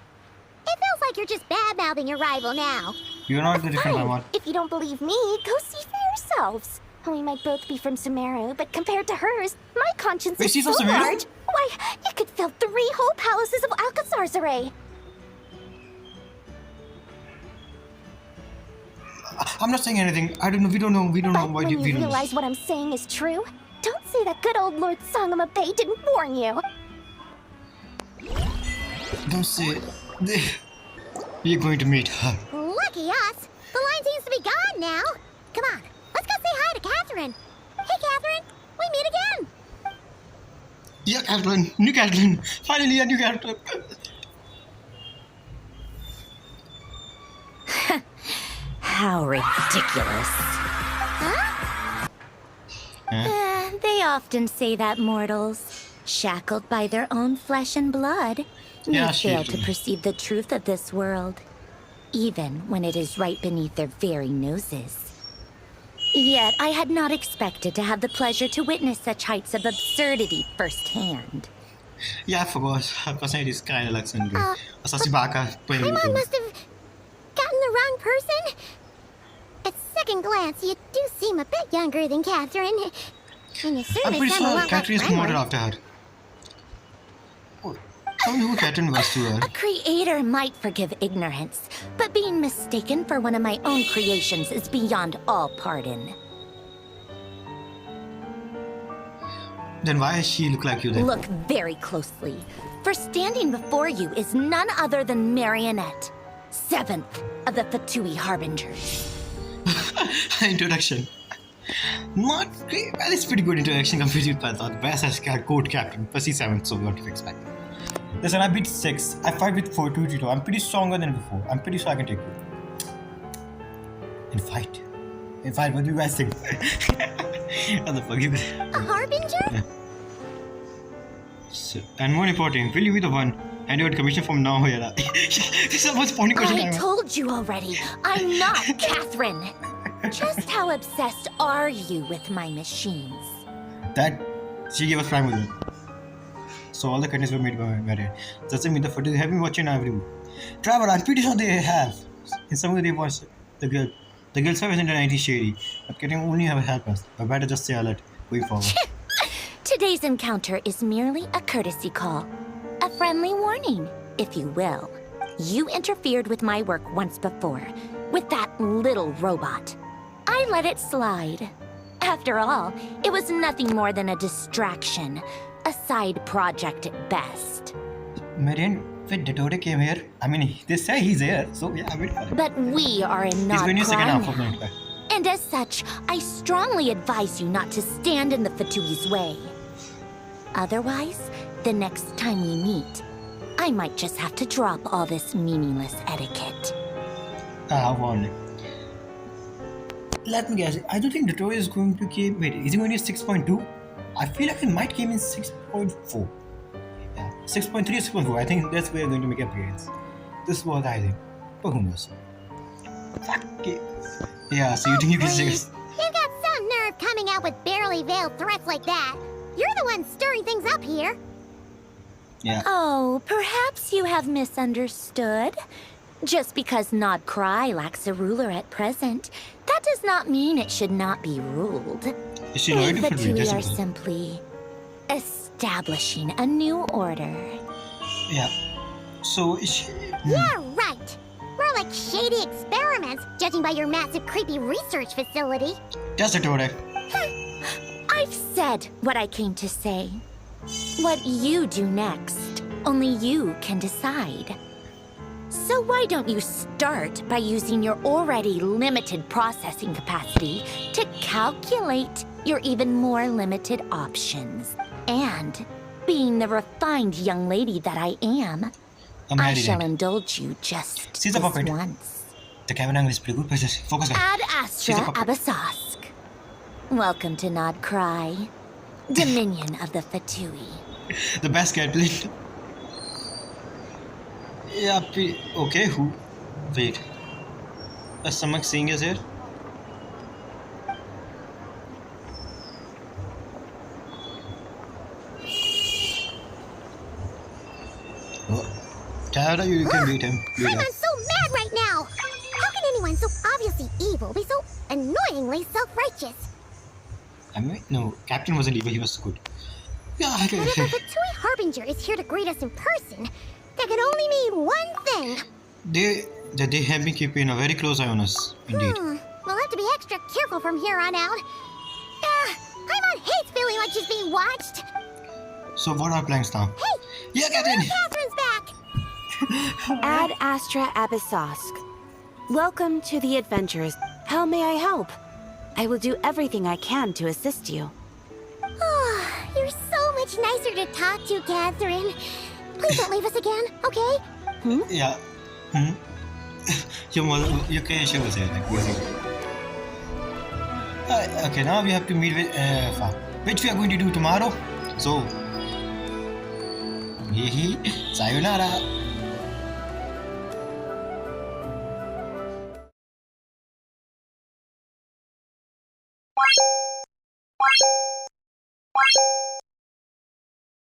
It feels like you're just bad-mouthing your rival now. You're not the different Fine. one. If you don't believe me, go see for yourselves. We might both be from Sumeru, but compared to hers, my conscience Wait, is she's so from Sumeru? large. Why, you could fill 3 whole palaces of Alcazar's array. I'm not saying anything. I don't know. We don't know. We don't know But what when you you realize what I'm saying is true, don't say that good old Lord Sangama Bay didn't warn you. Don't say it. We're going to meet her. Lucky us. The line seems to be gone now. Come on, let's go say hi to Catherine. Hey, Catherine, we meet again. Yeah, Catherine. New Catherine. Finally, a new Catherine. How ridiculous. They often say that, mortals. shackled by their own flesh and blood, may Yeah, fail she- to perceive the truth of this world, even when it is right beneath their very noses. Yet I had not expected to have the pleasure to witness such heights of absurdity firsthand. Yeah, I forgot. Her personality is kind of like Sundry. Sasibaka playing with Paimon him. must have gotten the wrong person. At second glance, you do seem a bit younger than Catherine. And you I'm certainly pretty sound a sure lot Catherine less is modeled friendly. after her. Oh, tell me who Catherine was to her. A creator might forgive ignorance, but being mistaken for one of my own creations is beyond all pardon. Then why does she look like you then? Look very closely, for standing before you is none other than Marionette, 7th of the Fatui Harbingers. Introduction. Not great. Well, it's pretty good introduction compared to Pantheon. Best as code captain. Plus he's 7th, so what to expect. Listen, I beat 6. I fight with 4 2 2. I'm pretty stronger than before. I'm pretty sure I can take you. In fight. What do you guys think? What the fuck? A harbinger? Yeah. So, and more important, will you be the one and you would commission from now here? This is the most funny question I ever. told you already, I'm not Catherine. Just how obsessed are you with my machines? That she gave us prime with it. So all the contents were made by Marion. Does it mean the footage have been watching every week? Trevor, I'm pretty sure they have. In some way they watched the girl. The girl service in the 90s shady. But getting only have help us. But better just say alert going forward. Today's encounter is merely a courtesy call. A friendly warning, if you will. You interfered with my work once before, with that little robot. I let it slide. After all, it was nothing more than a distraction, a side project at best. Marion, when Detode came here, I mean, they say he's here, so yeah, I wait for him. But we are in He's going to second half of now. the And as such, I strongly advise you not to stand in the Fatui's way. Otherwise, the next time we meet, I might just have to drop all this meaningless etiquette. Warning. Let me guess. I don't think Detode is going to came. Wait, is he going to 6.2? I feel like it might came in 6.4. Yeah, 6.3 or 6.4. I think that's where we're going to make appearance. This is what I think. But who knows? Fuck it. Yeah, so you think you can say Please. You've got some nerve coming out with barely veiled threats like that. You're the one stirring things up here. Yeah. Oh, perhaps you have misunderstood. Just because Nod Cry lacks a ruler at present, that does not mean it should not be ruled. Is she loyal to The Fatui? Fatui That's are important. simply establishing a new order. Yeah. So is she? Yeah, right. We're like shady experiments, judging by your massive, creepy research facility. Just Detode. I've said what I came to say. What you do next, only you can decide. So why don't you start by using your already limited processing capacity to calculate your even more limited options? And, being the refined young lady that I am, I'm I ready shall then. indulge you just She's a this puppet. once. The camera angle is pretty good, but just focus on. Ad She's a Astra puppet. Abasask. Welcome to Nod Cry, Dominion of the Fatui. The best cat play. Yeah, okay, who? Wait. Is someone seeing us here? Oh. Tara, you can beat him. Beat him. I'm so mad right now. How can anyone so obviously evil be so annoyingly self-righteous? I mean, no, Captain wasn't evil, he was good. Yeah, And if the Fatui Harbinger is here to greet us in person, that can only mean one thing. they have been keeping a very close eye on us, indeed. We'll have to be extra careful from here on out. Paimon hates feeling like she's being watched. So what are our plans now? Hey! Yeah, Captain! Catherine's back! Ad Astra Abyssosque. Welcome to the adventures. How may I help? I will do everything I can to assist you. Oh, you're so much nicer to talk to, Catherine. Please don't leave us again, okay? Yeah. Your mother, your creation was here, like, basically. Okay, now we have to meet with, which we are going to do tomorrow. So, Sayonara.